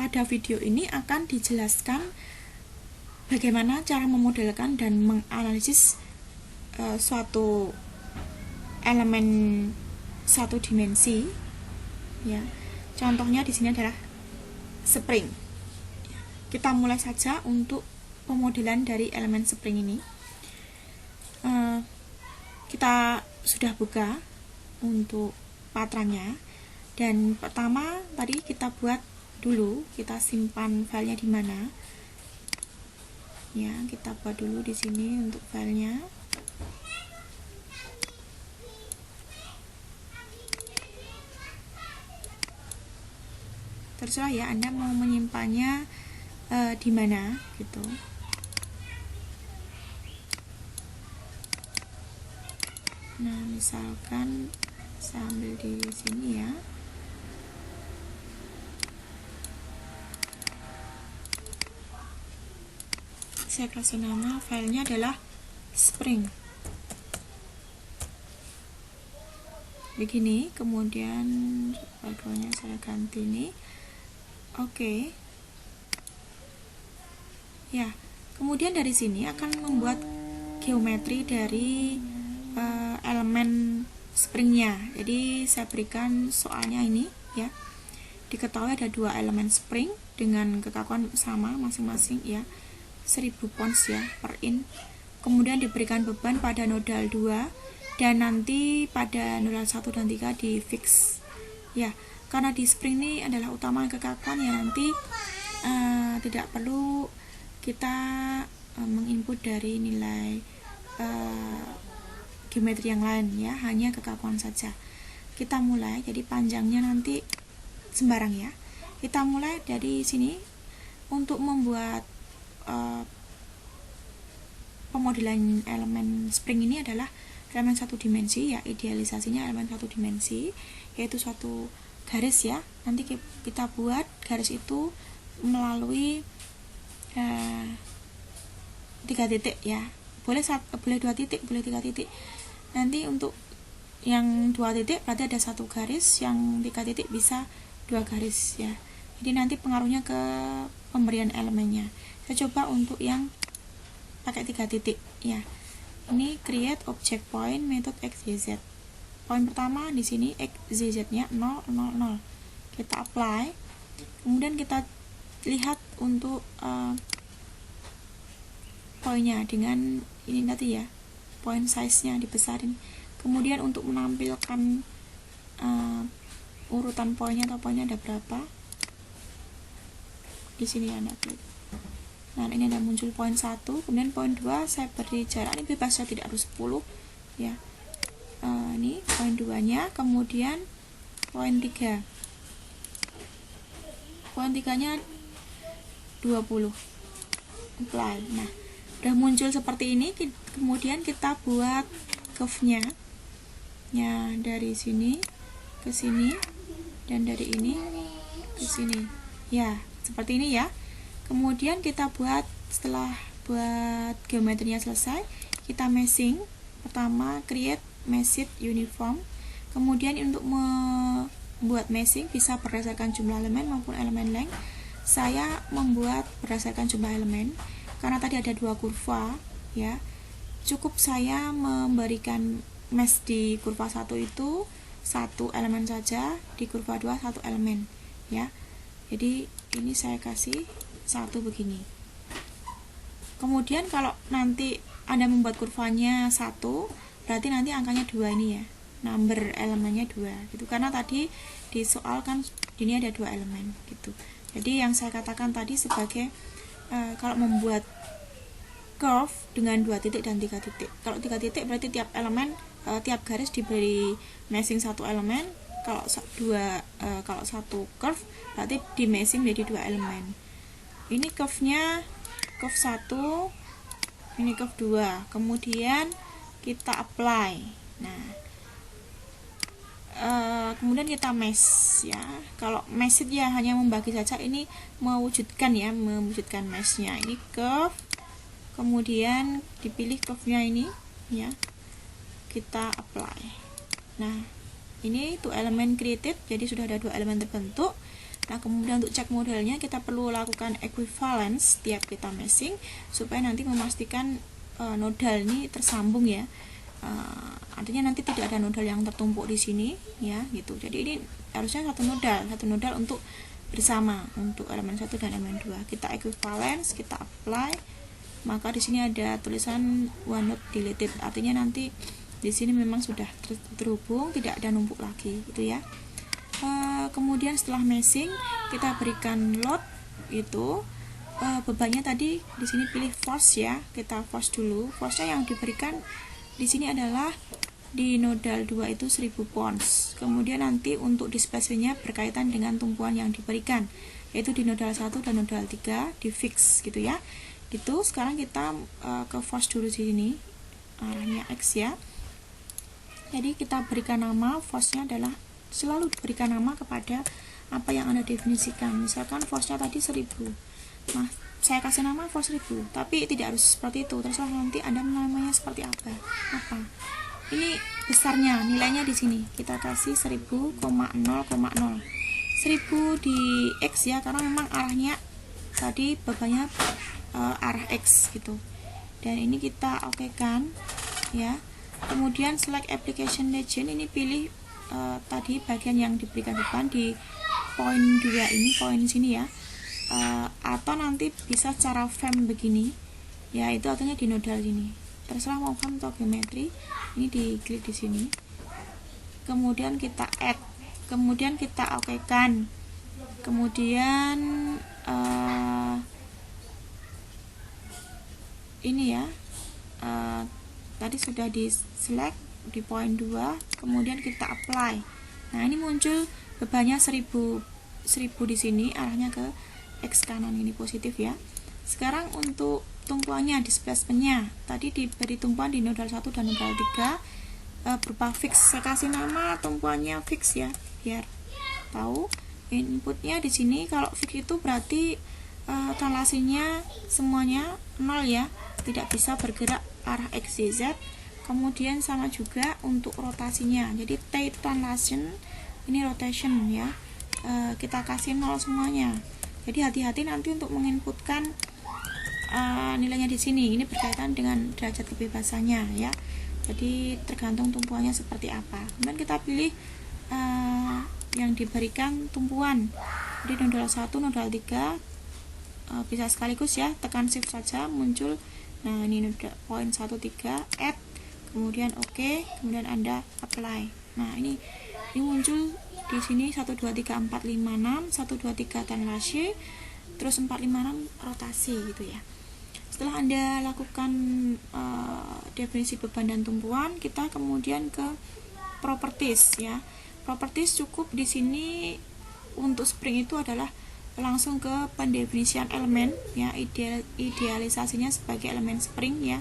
pada video ini akan dijelaskan bagaimana cara memodelkan dan menganalisis suatu elemen satu dimensi. Ya, contohnya di sini adalah spring. Kita mulai saja untuk pemodelan dari elemen spring ini. Kita sudah buka untuk patrannya, dan pertama tadi kita buat dulu, kita simpan filenya di mana. Ya, kita buat dulu di sini untuk filenya. Terserah ya, Anda mau menyimpannya di mana gitu. Nah, misalkan saya ambil di sini ya. Saya kasih nama filenya adalah spring. Begini, kemudian backgroundnya saya ganti ini. Oke. Ya, kemudian dari sini akan membuat geometri dari elemen springnya. Jadi saya berikan soalnya ini ya. Diketahui ada dua elemen spring dengan kekakuan sama masing-masing ya, 1000 pounds ya per in. Kemudian diberikan beban pada nodal 2 dan nanti pada nodal 1 dan 3 di fix ya. Karena di spring ini adalah utama kekakuan ya, nanti tidak perlu kita menginput dari nilai geometri yang lain ya, hanya kekakuan saja. Kita mulai, jadi panjangnya nanti sembarang ya. Kita mulai dari sini untuk membuat pemodelan elemen spring ini adalah elemen satu dimensi ya, idealisasinya elemen satu dimensi, yaitu suatu garis ya. Nanti kita buat garis itu melalui 3 titik ya, boleh 2 titik, boleh 3 titik. Nanti untuk yang 2 titik berarti ada 1 garis, yang 3 titik bisa 2 garis ya. Jadi nanti pengaruhnya ke pemberian elemennya. Saya coba untuk yang pakai 3 titik ya. Ini create object point method XYZ. Poin pertama di sini XYZ-nya 0, 0, 0. Kita apply. Kemudian kita lihat untuk poinnya dengan ini tadi ya, point size-nya dibesarin. Kemudian untuk menampilkan urutan poinnya atau poinnya ada berapa, di sini Anda klik. Nah, ini ada muncul poin 1, kemudian poin 2 saya beri jarak, ini bebas, saya tidak harus 10 ya. Ini poin 2-nya, kemudian poin 3. Poin 3-nya 20. Apply. Nah, udah muncul seperti ini. Kemudian kita buat curve-nya ya, dari sini ke sini dan dari ini ke sini ya, seperti ini ya. Kemudian kita buat, setelah buat geometrinya selesai, kita meshing. Pertama create meshed uniform. Kemudian untuk membuat meshing bisa berdasarkan jumlah elemen maupun elemen length. Saya membuat berdasarkan jumlah elemen karena tadi ada 2 kurva ya. Cukup saya memberikan mesh di kurva 1 itu 1 elemen saja, di kurva 2 1 elemen ya. Jadi ini saya kasih 1 begini. Kemudian kalau nanti Anda membuat kurvanya 1, berarti nanti angkanya 2 ini ya, number elemennya 2 gitu, karena tadi di soal kan ini ada 2 elemen gitu. Jadi yang saya katakan tadi sebagai kalau membuat curve dengan 2 titik dan 3 titik. Kalau 3 titik berarti tiap elemen, tiap garis diberi meshing 1 elemen. Kalau 1 curve berarti di meshing menjadi 2 elemen. Ini curve-nya curve 1, ini curve 2. Kemudian kita apply. Nah, kemudian kita mesh ya. Kalau mesh ya hanya membagi saja, ini mewujudkan ya, mewujudkan meshnya. Ini curve, kemudian dipilih curve-nya ini ya, kita apply. Nah, ini 2 elemen created, jadi sudah ada 2 elemen terbentuk. Nah, kemudian untuk cek modelnya kita perlu lakukan equivalence setiap kita meshing supaya nanti memastikan nodal ini tersambung ya. Artinya nanti tidak ada nodal yang tertumpuk di sini ya, gitu. Jadi ini harusnya satu nodal untuk bersama untuk elemen 1 dan elemen 2. Kita equivalence, kita apply, maka di sini ada tulisan one node deleted, artinya nanti di sini memang sudah terhubung, tidak ada numpuk lagi gitu ya. Kemudian setelah meshing kita berikan load itu bebannya tadi di sini pilih force ya, kita force dulu. Force-nya yang diberikan di sini adalah di nodal 2 itu 1000 pounds. Kemudian nanti untuk displacement-nya berkaitan dengan tumpuan yang diberikan, yaitu di nodal 1 dan nodal 3 di fix gitu ya. Gitu. Sekarang kita ke force dulu di sini, arahnya X ya. Jadi kita berikan nama, force-nya adalah selalu diberikan nama kepada apa yang Anda definisikan. Misalkan force-nya tadi 1000. Nah, saya kasih nama force 1000, tapi tidak harus seperti itu. Terserah nanti Anda namanya seperti apa. Ini besarnya, nilainya di sini. Kita kasih 1000,0,0. 1000 di X ya, karena memang arahnya tadi bebannya arah X gitu. Dan ini kita okekan ya. Kemudian select application legend, ini pilih tadi bagian yang diberikan beban di poin 2 ini, poin sini ya, atau nanti bisa cara frame begini ya, itu artinya di nodal sini, terserah mau frame atau geometri. Ini diklik di sini, kemudian kita add, kemudian kita okekan, kemudian ini ya, tadi sudah di select di poin 2, kemudian kita apply. Nah, ini muncul bebannya 1000 di sini, arahnya ke X kanan, ini positif ya. Sekarang untuk tumpuannya, displacement-nya, tadi diberi tumpuan di nodal 1 dan nodal 3 berupa fix. Saya kasih nama tumpuannya fix ya, biar tahu. Inputnya di sini kalau fix itu berarti translasinya semuanya 0 ya, tidak bisa bergerak arah X, Y, Z. Kemudian sama juga untuk rotasinya, jadi T translation, ini rotation ya, kita kasih 0 semuanya. Jadi hati-hati nanti untuk menginputkan nilainya di sini, ini berkaitan dengan derajat kebebasannya ya. Jadi tergantung tumpuannya seperti apa. Kemudian kita pilih yang diberikan tumpuan di nodal 1, nodal 3, bisa sekaligus ya, tekan shift saja muncul. Nah, ini nodal poin 1, 3, add, kemudian oke, kemudian Anda apply. Nah, ini muncul di sini 1 2 3 4 5 6, 1 2 3 translasi, terus 4 5 6 rotasi gitu ya. Setelah Anda lakukan definisi beban dan tumpuan, kita kemudian ke properties ya. Properties cukup di sini untuk spring itu adalah langsung ke pendefinisian elemen ya, idealisasinya sebagai elemen spring ya.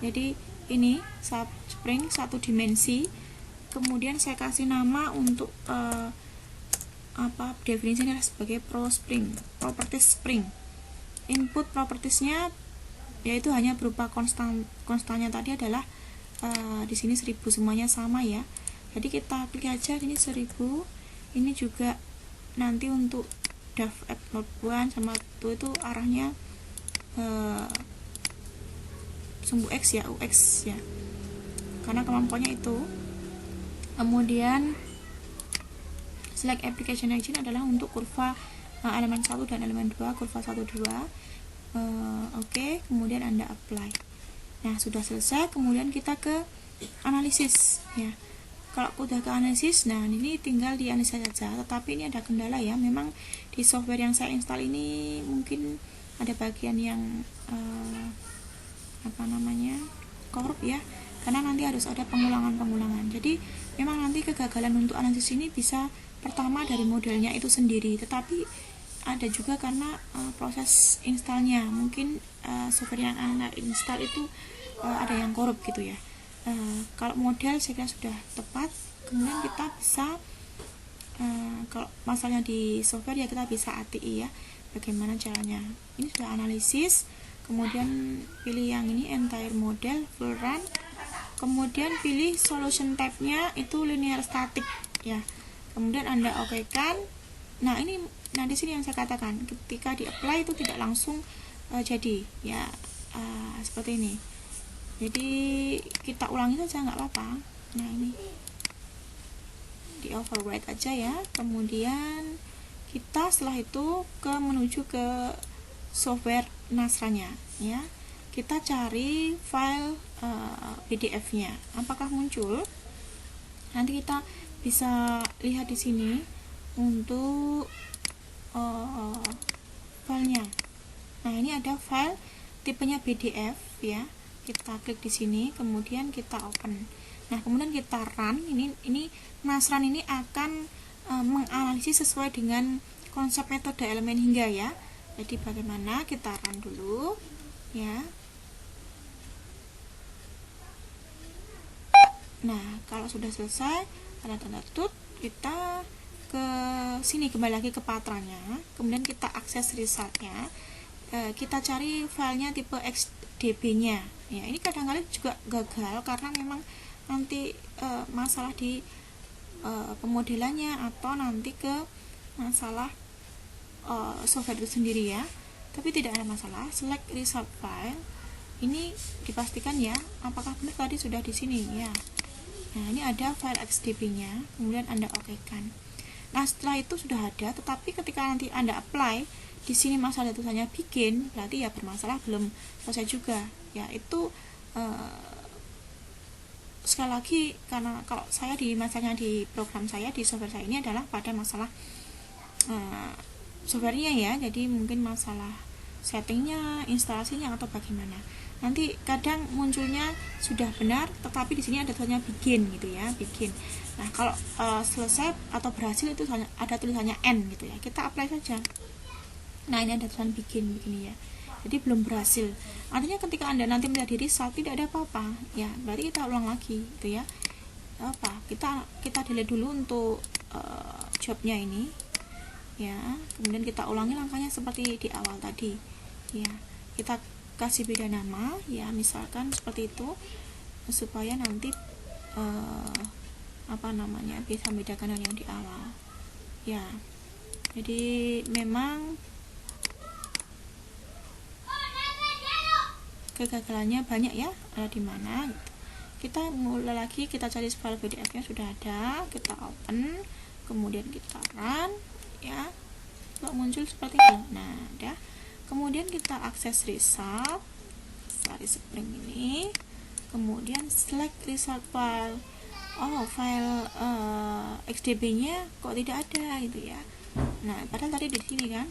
Jadi ini spring 1 dimensi, kemudian saya kasih nama untuk definisinya sebagai properties spring. Input propertiesnya yaitu hanya berupa konstannya tadi adalah di sini 1000, semuanya sama ya. Jadi kita klik aja ini 1000. Ini juga nanti untuk daf node 1 sama 2 itu arahnya sumbu X ya, UX ya, karena kemampuannya itu. Kemudian select application region adalah untuk kurva elemen 1 dan elemen 2, kurva 1 2. Oke, kemudian Anda apply. Nah, sudah selesai. Kemudian kita ke analisis ya. Kalau udah ke analisis, nah ini tinggal dianalisa saja. Tetapi ini ada kendala ya, memang di software yang saya install ini mungkin ada bagian yang korup ya, karena nanti harus ada pengulangan. Jadi memang nanti kegagalan untuk analisis ini bisa pertama dari modelnya itu sendiri, tetapi ada juga karena proses installnya, mungkin software yang Anda install itu ada yang korup gitu ya. Kalau model saya kira sudah tepat, kemudian kita bisa kalau masalahnya di software ya kita bisa ATI ya, bagaimana caranya. Ini sudah analisis, kemudian pilih yang ini entire model full run, kemudian pilih solution type-nya itu linear static ya, kemudian Anda okekan. Nah ini, nah di sini yang saya katakan, ketika di apply itu tidak langsung jadi ya, seperti ini. Jadi kita ulangi saja nggak apa-apa. Nah ini di overwrite aja ya. Kemudian kita setelah itu menuju ke software Nasranya ya. Kita cari file PDF-nya. Apakah muncul? Nanti kita bisa lihat di sini untuk filenya. Nah ini ada file tipenya PDF ya. Kita klik di sini, kemudian kita open. Nah kemudian kita run. Ini Nasran ini akan menganalisis sesuai dengan konsep metode elemen hingga ya. Jadi bagaimana, kita run dulu ya. Nah kalau sudah selesai tanda tut, kita ke sini, kembali lagi ke patrannya, kemudian kita akses resultnya. Kita cari filenya tipe XDB-nya ya. Ini kadang-kadang juga gagal karena memang nanti masalah di pemodelannya atau nanti ke masalah software itu sendiri ya. Tapi tidak ada masalah. Select result file. Ini dipastikan ya, apakah benar tadi sudah di sini ya. Nah ini ada file XDB-nya, kemudian Anda okekan. Nah setelah itu sudah ada, tetapi ketika nanti Anda apply di sini masalah tulisannya bikin, berarti ya bermasalah, belum selesai juga ya. Itu sekali lagi, karena kalau saya di masalahnya di program saya, di software saya ini adalah pada masalah softwarenya ya. Jadi mungkin masalah settingnya, instalasinya, atau bagaimana. Nanti kadang munculnya sudah benar, tetapi di sini ada tulisannya bikin gitu ya, bikin. Nah kalau selesai atau berhasil itu ada tulisannya N gitu ya. Kita apply saja. Nah ini ada tulisan bikin begini ya. Jadi belum berhasil. Artinya ketika Anda nanti melihat di result tidak ada apa-apa ya, berarti kita ulang lagi gitu ya. Kita delete dulu untuk jobnya ini ya. Kemudian kita ulangi langkahnya seperti di awal tadi ya. Kita kasih beda nama ya, misalkan seperti itu, supaya nanti bisa membedakan yang di awal ya. Jadi memang kegagalannya banyak ya, ada di mana gitu. Kita mulai lagi, kita cari file PDF-nya sudah ada, kita open, kemudian kita run ya. Kok muncul seperti itu. Nah ada. Kemudian kita akses result, cari Spring ini, kemudian select result file. Oh file XDB-nya kok tidak ada gitu ya. Nah padahal tadi di sini kan.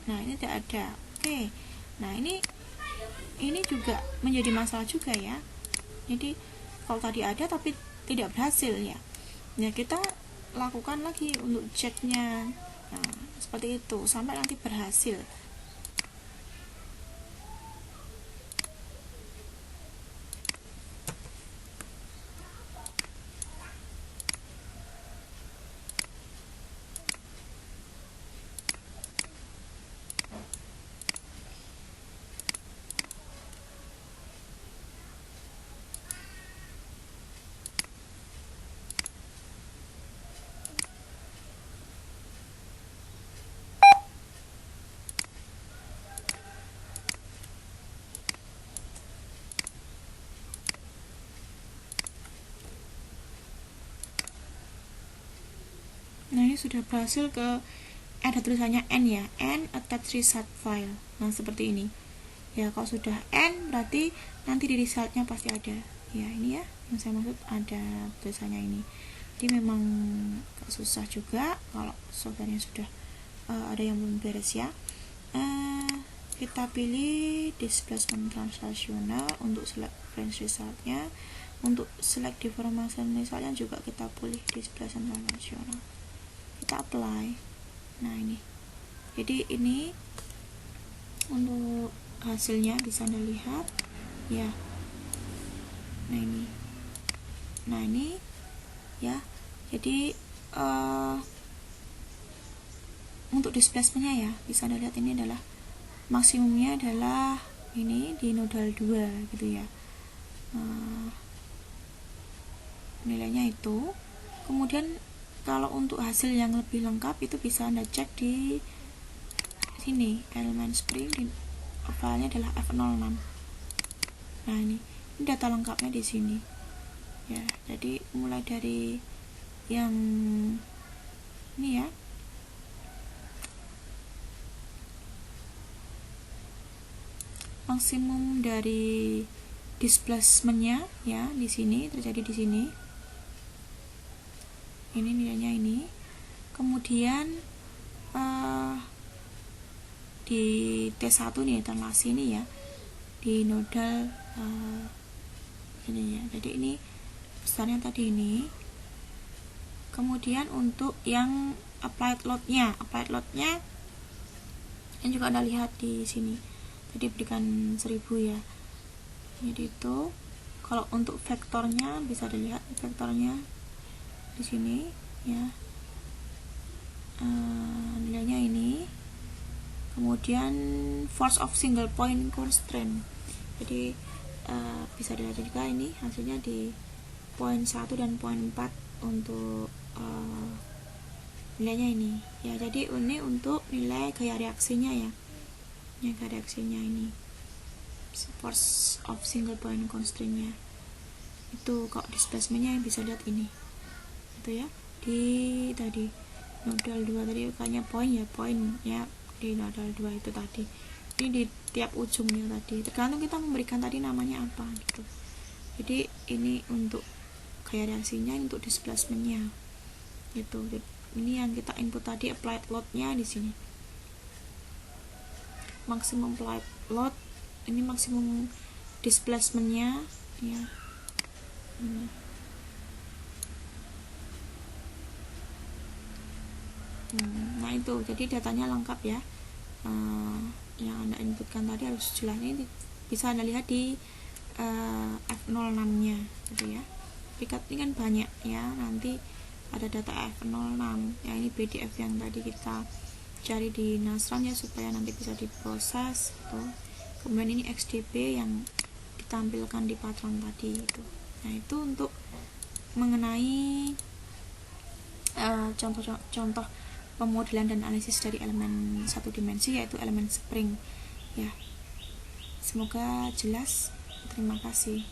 Nah ini tidak ada. Oke. Nah ini juga menjadi masalah juga ya. Jadi kalau tadi ada tapi tidak berhasil ya. Ya kita lakukan lagi untuk ceknya. Nah seperti itu sampai nanti berhasil. Nah ini sudah berhasil, ada tulisannya N ya, N attach result file. Nah seperti ini ya. Kalau sudah N berarti nanti di resultnya pasti ada ya. Ini ya yang saya maksud, ada tulisannya ini. Jadi memang gak susah juga kalau softwarenya sudah ada yang belum beres ya. Kita pilih displacement translational untuk select range resultnya. Untuk select deformation misalnya juga kita pilih displacement translational, kita apply. Nah ini, jadi ini untuk hasilnya bisa Anda lihat ya. Nah ini ya. Jadi untuk displacementnya ya, bisa Anda lihat ini adalah maksimumnya adalah ini di nodal 2 gitu ya. Nilainya itu. Kemudian kalau untuk hasil yang lebih lengkap itu bisa Anda cek di sini, elemen spring, filenya adalah F06. Nah, ini data lengkapnya di sini ya. Jadi mulai dari yang ini ya, maksimum dari displacement-nya ya, di sini terjadi di sini. Ini nilainya ini. Kemudian di T1 nih, translasi ini ya, di nodal ini ya. Jadi ini besarnya tadi ini. Kemudian untuk yang applied load-nya yang juga Anda lihat di sini. Tadi berikan 1000 ya. Jadi itu kalau untuk vektornya bisa dilihat vektornya di sini ya, nilainya ini. Kemudian force of single point constraint, jadi bisa dilihat juga ini hasilnya di poin 1 dan poin 4 untuk nilainya ini ya. Jadi ini untuk nilai gaya reaksinya ya, gaya reaksinya ini force of single point constraint-nya itu. Kok displacementnya bisa lihat ini itu ya, di tadi nodal 2 tadi kayaknya poin ya, di nodal 2 itu tadi. Ini di tiap ujungnya tadi, tergantung kita memberikan tadi namanya apa gitu. Jadi ini untuk gaya reaksinya, untuk displacementnya gitu. Ini yang kita input tadi, applied load-nya di sini. Maksimum applied load, ini maksimum displacementnya ya. Ini. Nah itu, jadi datanya lengkap ya. Yang Anda inputkan tadi harus jelas. Ini bisa Anda lihat di F06 nya gitu ya. Pikat ini kan banyak ya, nanti ada data F06 ya. Ini PDF yang tadi kita cari di Nastran ya, supaya nanti bisa diproses gitu. Kemudian ini XDP yang ditampilkan di patron tadi itu. Nah itu untuk mengenai contoh pemodelan dan analisis dari elemen satu dimensi, yaitu elemen spring ya. Semoga jelas. Terima kasih.